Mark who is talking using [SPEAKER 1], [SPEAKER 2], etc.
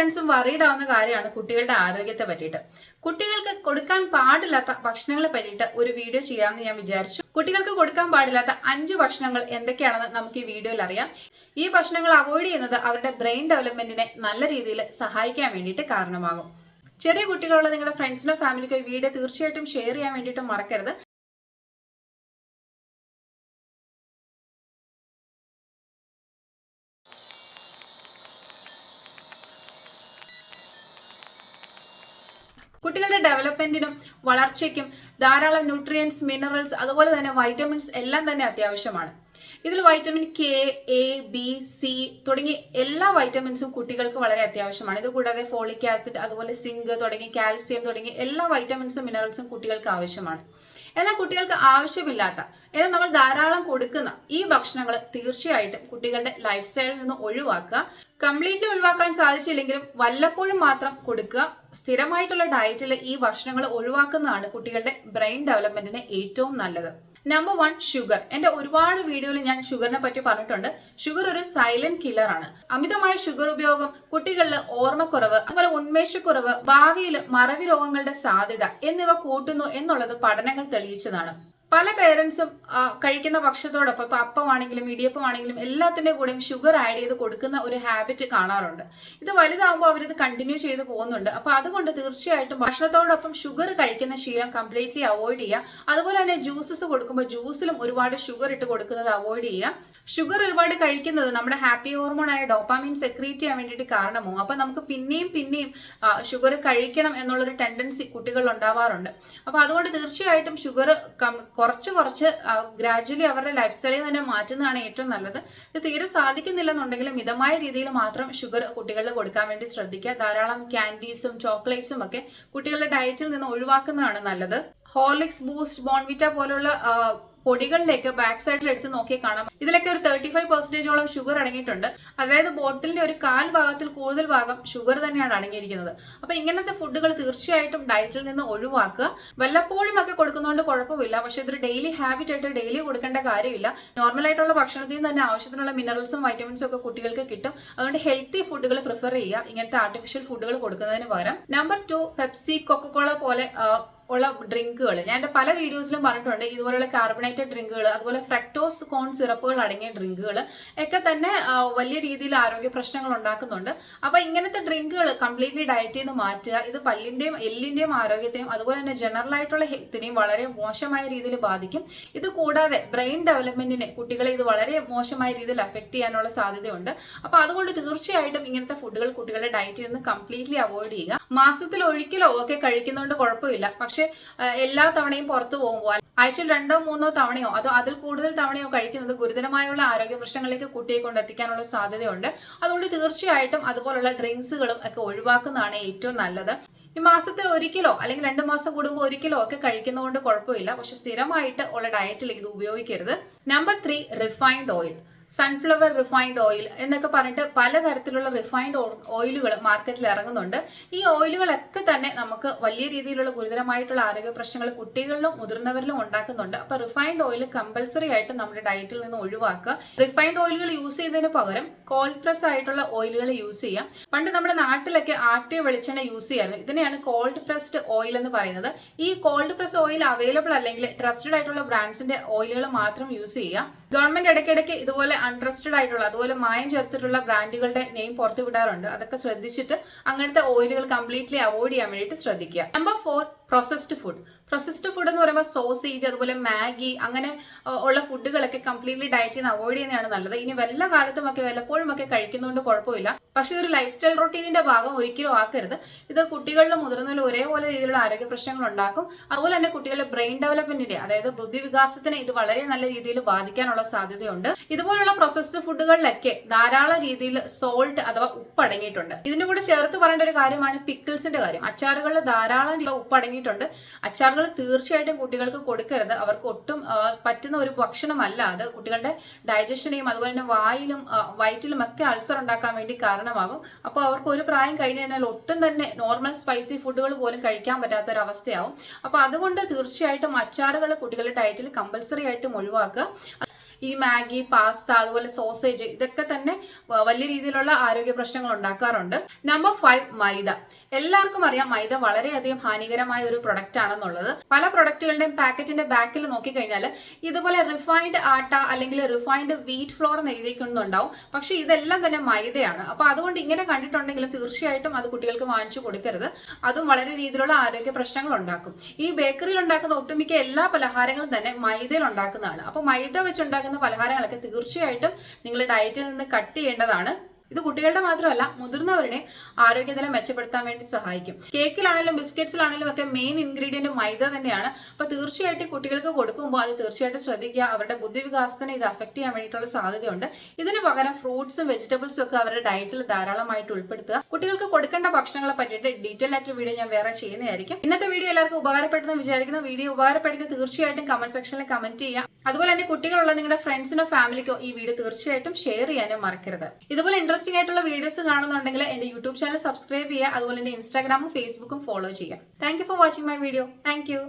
[SPEAKER 1] പേരൻസും worried ആവുന്ന കാര്യമാണ് കുട്ടികളുടെ ആരോഗ്യത്തെ പറ്റിയിട്ട്. കുട്ടികൾക്ക് കൊടുക്കാൻ പാടില്ലാത്ത ഭക്ഷണങ്ങളെ പറ്റിയിട്ട് ഒരു വീഡിയോ ചെയ്യാമെന്ന് ഞാൻ വിചാരിച്ചു. കുട്ടികൾക്ക് കൊടുക്കാൻ പാടില്ലാത്ത 5 ഭക്ഷണങ്ങൾ എന്തൊക്കെയാണെന്ന് നമുക്ക് ഈ വീഡിയോയിൽ അറിയാം. ഈ ഭക്ഷണങ്ങൾ അവോയ്ഡ് ചെയ്യുന്നത് അവരുടെ ബ്രെയിൻ ഡെവലപ്മെന്റിനെ നല്ല രീതിയിൽ സഹായിക്കാൻ വേണ്ടിയിട്ട് കാരണമാകും. ചെറിയ കുട്ടികളുള്ള നിങ്ങളുടെ ഫ്രണ്ട്സിനോ ഫാമിലിക്കോ ഈ വീഡിയോ തീർച്ചയായിട്ടും ഷെയർ ചെയ്യാൻ വേണ്ടിയിട്ട് മറക്കരുത്. കുട്ടികളുടെ ഡെവലപ്മെന്റിനും വളർച്ചയ്ക്കും ധാരാളം ന്യൂട്രിയൻസ്, മിനറൽസ്, അതുപോലെ തന്നെ വൈറ്റമിൻസ് എല്ലാം തന്നെ അത്യാവശ്യമാണ്. ഇതിൽ vitamin K, A, B, C തുടങ്ങി എല്ലാ വൈറ്റമിൻസും കുട്ടികൾക്ക് വളരെ അത്യാവശ്യമാണ്. ഇത് കൂടാതെ ഫോളിക് ആസിഡ്, അതുപോലെ സിങ്ക് തുടങ്ങി കാൽസ്യം തുടങ്ങി എല്ലാ വൈറ്റമിൻസും മിനറൽസും കുട്ടികൾക്ക് ആവശ്യമാണ്. എന്നാൽ കുട്ടികൾക്ക് ആവശ്യമില്ലാത്ത, എന്നാൽ നമ്മൾ ധാരാളം കൊടുക്കുന്ന ഈ ഭക്ഷണങ്ങൾ തീർച്ചയായിട്ടും കുട്ടികളുടെ ലൈഫ് സ്റ്റൈലിൽ നിന്ന് ഒഴിവാക്കുക. കംപ്ലീറ്റ്ലി ഒഴിവാക്കാൻ സാധിച്ചില്ലെങ്കിലും വല്ലപ്പോഴും മാത്രം കൊടുക്കുക. സ്ഥിരമായിട്ടുള്ള ഡയറ്റിൽ ഈ ഭക്ഷണങ്ങൾ ഒഴിവാക്കുന്നതാണ് കുട്ടികളുടെ ബ്രെയിൻ ഡെവലപ്മെന്റിന് ഏറ്റവും നല്ലത്. Number 1, sugar. എന്റെ ഒരുപാട് വീഡിയോയിൽ ഞാൻ ഷുഗറിനെ പറ്റി പറഞ്ഞിട്ടുണ്ട്. ഷുഗർ ഒരു സൈലന്റ് കില്ലർ ആണ്. അമിതമായ ഷുഗർ ഉപയോഗം കുട്ടികളിൽ ഓർമ്മക്കുറവ്, അതുപോലെ ഉന്മേഷക്കുറവ്, ഭാവിയിൽ മറവി രോഗങ്ങളുടെ സാധ്യത എന്നിവ കൂട്ടുന്നു എന്നുള്ളത് പഠനങ്ങൾ തെളിയിച്ചതാണ്. പല പേരൻസും കഴിക്കുന്ന ഭക്ഷണത്തോടൊപ്പം ഇപ്പൊ അപ്പമാണെങ്കിലും ഇടിയപ്പമാണെങ്കിലും എല്ലാത്തിന്റെ കൂടെയും ഷുഗർ ആഡ് ചെയ്ത് കൊടുക്കുന്ന ഒരു ഹാബിറ്റ് കാണാറുണ്ട്. ഇത് വലുതാകുമ്പോൾ അവരിത് കണ്ടിന്യൂ ചെയ്ത് പോകുന്നുണ്ട്. അപ്പൊ അതുകൊണ്ട് തീർച്ചയായിട്ടും ഭക്ഷണത്തോടൊപ്പം ഷുഗർ കഴിക്കുന്ന ശീലം കംപ്ലീറ്റ്ലി അവോയ്ഡ് ചെയ്യുക. അതുപോലെ തന്നെ ജ്യൂസസ് കൊടുക്കുമ്പോൾ ജ്യൂസിലും ഒരുപാട് ഷുഗർ ഇട്ട് കൊടുക്കുന്നത് അവോയ്ഡ് ചെയ്യുക. ഷുഗർ ഒരുപാട് കഴിക്കുന്നത് നമ്മുടെ ഹാപ്പി ഹോർമോൺ ആയ ഡോപ്പാമിൻ സെക്രീറ്റ് ചെയ്യാൻ വേണ്ടിയിട്ട് കാരണമാവും. അപ്പൊ നമുക്ക് പിന്നെയും ഷുഗർ കഴിക്കണം എന്നുള്ളൊരു ടെൻഡൻസി കുട്ടികളിൽ ഉണ്ടാവാറുണ്ട്. അപ്പൊ അതുകൊണ്ട് തീർച്ചയായിട്ടും ഷുഗർ കുറച്ച് ഗ്രാജുവലി അവരുടെ ലൈഫ് സ്റ്റൈലിൽ തന്നെ മാറ്റുന്നതാണ് ഏറ്റവും നല്ലത്. ഇത് തീരെ സാധിക്കുന്നില്ലെന്നുണ്ടെങ്കിലും മിതമായ രീതിയിൽ മാത്രം ഷുഗർ കുട്ടികളിൽ കൊടുക്കാൻ വേണ്ടി ശ്രദ്ധിക്കുക. ധാരാളം ക്യാൻഡീസും ചോക്ലേറ്റ്സും ഒക്കെ കുട്ടികളുടെ ഡയറ്റിൽ നിന്ന് ഒഴിവാക്കുന്നതാണ് നല്ലത്. ഹോർലിക്സ്, ബൂസ്റ്റ്, ബോൺവിറ്റ പോലുള്ള പൊടികളിലേക്ക് ബാക്ക് സൈഡിൽ എടുത്ത് നോക്കിയാൽ കാണാം, ഇതിലൊക്കെ ഒരു 35% ഷുഗർ അടങ്ങിയിട്ടുണ്ട്. അതായത് ബോട്ടിലിന്റെ ഒരു 1/4 ഭാഗത്തിൽ കൂടുതൽ ഭാഗം ഷുഗർ തന്നെയാണ് അടങ്ങിയിരിക്കുന്നത്. അപ്പൊ ഇങ്ങനത്തെ ഫുഡുകൾ തീർച്ചയായിട്ടും ഡയറ്റിൽ നിന്ന് ഒഴിവാക്കുക. വല്ലപ്പോഴും ഒക്കെ കൊടുക്കുന്നതുകൊണ്ട് കുഴപ്പമില്ല, പക്ഷെ ഇതൊരു ഡെയിലി ഹാബിറ്റ് ആയിട്ട് ഡെയിലി കൊടുക്കേണ്ട കാര്യമില്ല. നോർമൽ ആയിട്ടുള്ള ഭക്ഷണത്തിൽ നിന്ന് തന്നെ ആവശ്യത്തിനുള്ള മിനറൽസും വൈറ്റമിൻസും ഒക്കെ കുട്ടികൾക്ക് കിട്ടും. അതുകൊണ്ട് ഹെൽത്തി ഫുഡുകൾ പ്രിഫർ ചെയ്യുക ഇങ്ങനത്തെ ആർട്ടിഫിഷ്യൽ ഫുഡുകൾ കൊടുക്കുന്നതിന് പകരം. നമ്പർ 2, പെപ്സി, കൊക്കക്കോള പോലെ ഉള്ള ഡ്രിങ്കുകൾ. ഞാൻ എന്റെ പല വീഡിയോസിലും പറഞ്ഞിട്ടുണ്ട്. ഇതുപോലുള്ള കാർബണേറ്റഡ് ഡ്രിങ്കുകൾ, അതുപോലെ ഫ്രക്ടോസ് കോൺ സിറപ്പുകൾ അടങ്ങിയ ഡ്രിങ്കുകൾ ഒക്കെ തന്നെ വലിയ രീതിയിൽ ആരോഗ്യ പ്രശ്നങ്ങൾ ഉണ്ടാക്കുന്നുണ്ട്. അപ്പൊ ഇങ്ങനത്തെ ഡ്രിങ്കുകൾ കംപ്ലീറ്റ്ലി ഡയറ്റിൽ നിന്ന് മാറ്റുക. ഇത് പല്ലിന്റെയും എല്ലിന്റെയും ആരോഗ്യത്തെയും അതുപോലെ തന്നെ ജനറൽ ആയിട്ടുള്ള ഹെൽത്തിനെയും വളരെ മോശമായ രീതിയിൽ ബാധിക്കും. ഇത് കൂടാതെ ബ്രെയിൻ ഡെവലപ്മെന്റിനെ കുട്ടികളെ ഇത് വളരെ മോശമായ രീതിയിൽ അഫക്ട് ചെയ്യാനുള്ള സാധ്യതയുണ്ട്. അപ്പൊ അതുകൊണ്ട് തീർച്ചയായിട്ടും ഇങ്ങനത്തെ ഫുഡുകൾ കുട്ടികളുടെ ഡയറ്റിൽ നിന്ന് കംപ്ലീറ്റ്ലി അവോയ്ഡ് ചെയ്യുക. മാസത്തിൽ ഒരിക്കലോ ഒക്കെ കഴിക്കുന്നതുകൊണ്ട് കുഴപ്പമില്ല, പക്ഷെ എല്ലാ തവണയും പുറത്തു പോകുമ്പോൾ ആഴ്ചയിൽ 2-3 തവണയോ അതോ അതിൽ കൂടുതൽ തവണയോ കഴിക്കുന്നത് ഗുരുതരമായുള്ള ആരോഗ്യ പ്രശ്നങ്ങളിലേക്ക് കുട്ടിയെ കൊണ്ടെത്തിക്കാനുള്ള സാധ്യതയുണ്ട്. അതുകൊണ്ട് തീർച്ചയായിട്ടും അതുപോലുള്ള ഡ്രിങ്ക്സുകളും ഒക്കെ ഒഴിവാക്കുന്നതാണ് ഏറ്റവും നല്ലത്. ഈ മാസത്തിൽ ഒരിക്കലോ അല്ലെങ്കിൽ 2 മാസം കൂടുമ്പോൾ ഒരിക്കലോ ഒക്കെ കഴിക്കുന്നതുകൊണ്ട് കുഴപ്പമില്ല, പക്ഷെ സ്ഥിരമായിട്ട് ഉള്ള ഡയറ്റിൽ ഇത് ഉപയോഗിക്കരുത്. Number 3, refined oil. Sunflower refined oil എന്നൊക്കെ പറഞ്ഞിട്ട് പലതരത്തിലുള്ള റിഫൈൻഡ് ഓയിലുകൾ മാർക്കറ്റിൽ ഇറങ്ങുന്നുണ്ട്. ഈ ഓയിലുകളൊക്കെ തന്നെ നമുക്ക് വലിയ രീതിയിലുള്ള ഗുരുതരമായിട്ടുള്ള ആരോഗ്യ പ്രശ്നങ്ങൾ കുട്ടികളിലും മുതിർന്നവരിലും ഉണ്ടാക്കുന്നുണ്ട്. അപ്പൊ റിഫൈൻഡ് ഓയിൽ കമ്പൽസറി ആയിട്ട് നമ്മുടെ ഡയറ്റിൽ നിന്ന് ഒഴിവാക്കുക. റിഫൈൻഡ് ഓയിലുകൾ യൂസ് ചെയ്യുന്നതിന് പകരം കോൾഡ് പ്രസ് ആയിട്ടുള്ള ഓയിലുകൾ യൂസ് ചെയ്യാം. പണ്ട് നമ്മുടെ നാട്ടിലൊക്കെ ആട്ടിയ വെളിച്ചെണ്ണ യൂസ് ചെയ്യായിരുന്നു. ഇതിനെയാണ് കോൾഡ് പ്രസ്ഡ് ഓയിൽ എന്ന് പറയുന്നത്. ഈ കോൾഡ് പ്രസ് ഓയിൽ അവൈലബിൾ അല്ലെങ്കിൽ ട്രസ്റ്റഡ് ആയിട്ടുള്ള ബ്രാൻഡ്സിന്റെ ഓയിലുകൾ മാത്രം യൂസ് ചെയ്യുക. ഗവൺമെന്റ് ഇടയ്ക്കിടയ്ക്ക് ഇതുപോലെ അൺട്രസ്റ്റഡ് ആയിട്ടുള്ള അതുപോലെ മായം ചേർത്തിട്ടുള്ള ബ്രാൻഡുകളുടെ നെയിം പുറത്തു വിടാറുണ്ട്. അതൊക്കെ ശ്രദ്ധിച്ചിട്ട് അങ്ങനത്തെ ഓയിലുകൾ കംപ്ലീറ്റ്ലി അവോയ്ഡ് ചെയ്യാൻ വേണ്ടിയിട്ട് ശ്രദ്ധിക്കുക. Number 4, processed food. Processed food എന്ന് പറയുമ്പോൾ സോസേജ്, അതുപോലെ മാഗി അങ്ങനെ ഉള്ള ഫുഡുകളൊക്കെ കംപ്ലീറ്റ്ലി ഡയറ്റിൽ നിന്ന് അവോയ്ഡ് ചെയ്യുന്നതാണ് നല്ലത്. ഇനി വല്ല കാലത്തും ഒക്കെ വല്ലപ്പോഴും ഒക്കെ കഴിക്കുന്നതുകൊണ്ട് കുഴപ്പമില്ല, പക്ഷെ ഒരു ലൈഫ് സ്റ്റൈൽ റൊട്ടീനിന്റെ ഭാഗം ഒരിക്കലും ആക്കരുത്. ഇത് കുട്ടികളിലും മുതിർന്നവരിലും ഒരേപോലെ രീതിയിലുള്ള ആരോഗ്യ പ്രശ്നങ്ങൾ ഉണ്ടാക്കും. അതുപോലെ തന്നെ കുട്ടികളുടെ ബ്രെയിൻ ഡെവലപ്മെന്റിന്റെ അതായത് ബുദ്ധി വികാസത്തിനെ ഇത് വളരെ നല്ല രീതിയിൽ ബാധിക്കാനുള്ള സാധ്യതയുണ്ട്. ഇതുപോലുള്ള പ്രോസസ്ഡ് ഫുഡുകളിലൊക്കെ ധാരാളം രീതിയിൽ സോൾട്ട് അഥവാ ഉപ്പ് അടങ്ങിയിട്ടുണ്ട്. ഇതിന്റെ കൂടെ ചേർത്ത് പറയേണ്ട ഒരു കാര്യമാണ് പിക്കിൾസിന്റെ കാര്യം. അച്ചാറുകളിൽ ധാരാളം ഉപ്പ് അടങ്ങിയിട്ടുണ്ട്. അച്ചാറുകൾ തീർച്ചയായിട്ടും കുട്ടികൾക്ക് കൊടുക്കരുത്. അവർക്ക് ഒട്ടും പറ്റുന്ന ഒരു ഭക്ഷണമല്ല അത്. കുട്ടികളുടെ ഡൈജഷനെയും അതുപോലെ തന്നെ വായിലും വയറ്റിലും ഒക്കെ അൾസർ ഉണ്ടാക്കാൻ വേണ്ടി കാരണമാകും. അപ്പോൾ അവർക്ക് ഒരു പ്രായം കഴിഞ്ഞ് കഴിഞ്ഞാൽ ഒട്ടും തന്നെ നോർമൽ സ്പൈസി ഫുഡുകൾ പോലും കഴിക്കാൻ പറ്റാത്ത ഒരു അവസ്ഥയാവും. അപ്പൊ അതുകൊണ്ട് തീർച്ചയായിട്ടും അച്ചാറുകൾ കുട്ടികളുടെ ഡയറ്റിൽ കമ്പൽസറി ആയിട്ടും ഒഴിവാക്കുക. ഈ മാഗി, പാസ്ത, അതുപോലെ സോസേജ് ഇതൊക്കെ തന്നെ വലിയ രീതിയിലുള്ള ആരോഗ്യ പ്രശ്നങ്ങൾ ഉണ്ടാക്കാറുണ്ട്. നമ്പർ 5, മൈദ. എല്ലാവർക്കും അറിയാം മൈദ വളരെയധികം ഹാനികരമായ ഒരു പ്രൊഡക്റ്റ് ആണെന്നുള്ളത്. പല പ്രൊഡക്റ്റുകളുടെയും പാക്കറ്റിന്റെ ബാക്കിൽ നോക്കിക്കഴിഞ്ഞാൽ ഇതുപോലെ റിഫൈൻഡ് ആട്ട അല്ലെങ്കിൽ റിഫൈൻഡ് വീറ്റ് ഫ്ലോർ എന്ന് എഴുതിക്കുന്നുണ്ടാവും. പക്ഷെ ഇതെല്ലാം തന്നെ മൈദയാണ്. അപ്പൊ അതുകൊണ്ട് ഇങ്ങനെ കണ്ടിട്ടുണ്ടെങ്കിൽ തീർച്ചയായിട്ടും അത് കുട്ടികൾക്ക് വാങ്ങിച്ചു കൊടുക്കരുത്. അതും വളരെ രീതിയിലുള്ള ആരോഗ്യ പ്രശ്നങ്ങൾ ഉണ്ടാക്കും. ഈ ബേക്കറിയിൽ ഉണ്ടാക്കുന്ന ഒട്ടുമിക്ക എല്ലാ പലഹാരങ്ങളും തന്നെ മൈദയിൽ ഉണ്ടാക്കുന്നതാണ്. അപ്പൊ മൈദ വെച്ചുണ്ടാക്കുന്ന പലഹാരങ്ങളൊക്കെ തീർച്ചയായിട്ടും നിങ്ങളുടെ ഡയറ്റിൽ നിന്ന് കട്ട് ചെയ്യേണ്ടതാണ്. ഇത് കുട്ടികളുടെ മാത്രമല്ല മുതിർന്നവരുടെ ആരോഗ്യനില മെച്ചപ്പെടുത്താൻ വേണ്ടി സഹായിക്കും. കേക്കിലാണെങ്കിലും ബിസ്ക്കറ്റ്സിലാണെങ്കിലും ഒക്കെ മെയിൻ ഇൻഗ്രീഡിയന്റ് മൈദ തന്നെയാണ്. അപ്പൊ തീർച്ചയായിട്ടും കുട്ടികൾക്ക് കൊടുക്കുമ്പോൾ അത് തീർച്ചയായിട്ടും ശ്രദ്ധിക്കുക. അവരുടെ ബുദ്ധിവികാസത്തിനെ ഇത് അഫക്ട് ചെയ്യാൻ വേണ്ടിയിട്ടുള്ള സാധ്യതയുണ്ട്. ഇതിന് പകരം ഫ്രൂട്ട്സും വെജിറ്റബിൾസും ഒക്കെ അവരുടെ ഡയറ്റിൽ ധാരാളമായിട്ട് ഉൾപ്പെടുത്തുക. കുട്ടികൾക്ക് കൊടുക്കേണ്ട ഭക്ഷണങ്ങളെ പറ്റിയിട്ട് ഡീറ്റെയിൽ ആയിട്ട് വീഡിയോ ഞാൻ വേറെ ചെയ്യുന്നതായിരിക്കും. ഇന്നത്തെ വീഡിയോ എല്ലാവർക്കും ഉപകാരപ്പെടുന്ന വിചാരിക്കുന്ന. വീഡിയോ ഉപകാരപ്പെടുന്ന തീർച്ചയായിട്ടും കമന്റ് സെക്ഷനിൽ കമന്റ് ചെയ്യുക. അതുപോലെ തന്നെ കുട്ടികളുള്ള നിങ്ങളുടെ ഫ്രണ്ട്സിനോ ഫാമിലിക്കോ ഈ വീഡിയോ തീർച്ചയായിട്ടും ഷെയർ ചെയ്യാനും മറക്കരുത്. ഇതുപോലെ ഇൻട്രസ്റ്റിംഗ് ആയിട്ടുള്ള വീഡിയോസ് കാണുന്നുണ്ടെങ്കിൽ എന്റെ യൂട്യൂബ് ചാനൽ സബ്സ്ക്രൈബ് ചെയ്യുക. അതുപോലെ എന്റെ ഇൻസ്റ്റാഗ്രാമും ഫേസ്ബുക്കും ഫോളോ ചെയ്യുക. Thank you for watching my video. Thank you.